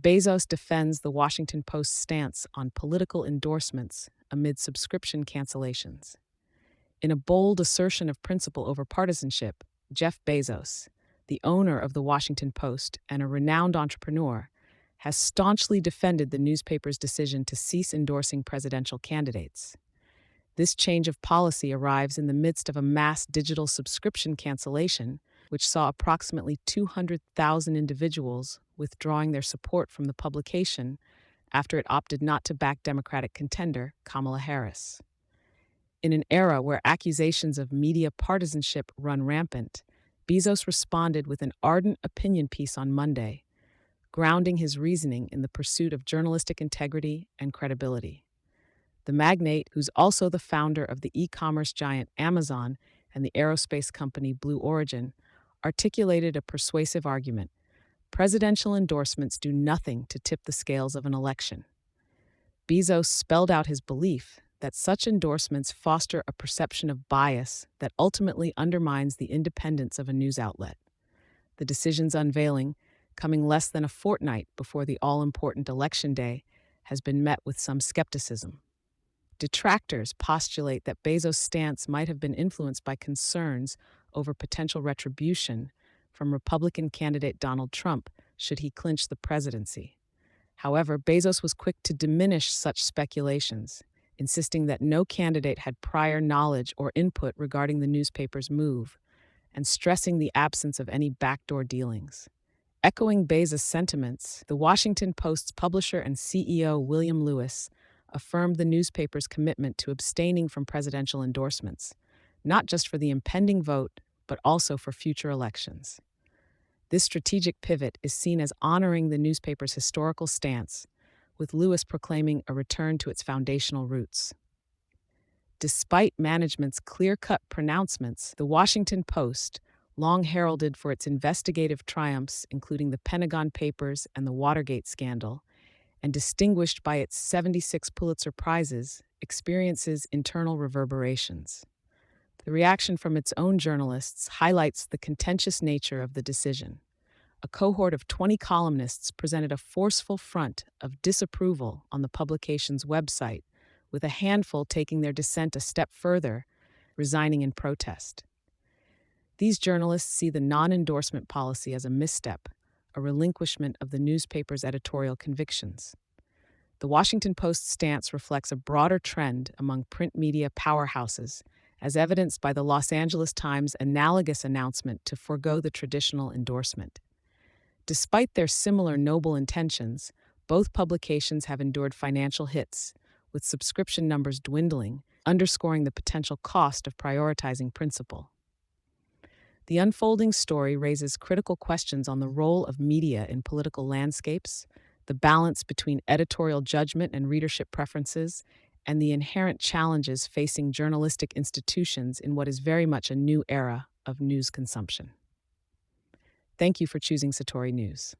Bezos defends the Washington Post's stance on political endorsements amid subscription cancellations. In a bold assertion of principle over partisanship, Jeff Bezos, the owner of the Washington Post and a renowned entrepreneur, has staunchly defended the newspaper's decision to cease endorsing presidential candidates. This change of policy arrives in the midst of a mass digital subscription cancellation, which saw approximately 200,000 individuals withdrawing their support from the publication after it opted not to back Democratic contender Kamala Harris. In an era where accusations of media partisanship run rampant, Bezos responded with an ardent opinion piece on Monday, grounding his reasoning in the pursuit of journalistic integrity and credibility. The magnate, who's also the founder of the e-commerce giant Amazon and the aerospace company Blue Origin, articulated a persuasive argument. Presidential endorsements do nothing to tip the scales of an election. Bezos spelled out his belief that such endorsements foster a perception of bias that ultimately undermines the independence of a news outlet. The decision's unveiling, coming less than a fortnight before the all-important election day, has been met with some skepticism. Detractors postulate that Bezos' stance might have been influenced by concerns over potential retribution from Republican candidate Donald Trump should he clinch the presidency. However, Bezos was quick to diminish such speculations, insisting that no candidate had prior knowledge or input regarding the newspaper's move, and stressing the absence of any backdoor dealings. Echoing Bezos' sentiments, the Washington Post's publisher and CEO William Lewis affirmed the newspaper's commitment to abstaining from presidential endorsements, not just for the impending vote, but also for future elections. This strategic pivot is seen as honoring the newspaper's historical stance, with Lewis proclaiming a return to its foundational roots. Despite management's clear-cut pronouncements, the Washington Post, long heralded for its investigative triumphs, including the Pentagon Papers and the Watergate scandal, and distinguished by its 76 Pulitzer Prizes, experiences internal reverberations. The reaction from its own journalists highlights the contentious nature of the decision. A cohort of 20 columnists presented a forceful front of disapproval on the publication's website, with a handful taking their dissent a step further, resigning in protest. These journalists see the non-endorsement policy as a misstep, a relinquishment of the newspaper's editorial convictions. The Washington Post's stance reflects a broader trend among print media powerhouses, as evidenced by the Los Angeles Times' analogous announcement to forego the traditional endorsement. Despite their similar noble intentions, both publications have endured financial hits, with subscription numbers dwindling, underscoring the potential cost of prioritizing principle. The unfolding story raises critical questions on the role of media in political landscapes, the balance between editorial judgment and readership preferences, and the inherent challenges facing journalistic institutions in what is very much a new era of news consumption. Thank you for choosing Satori News.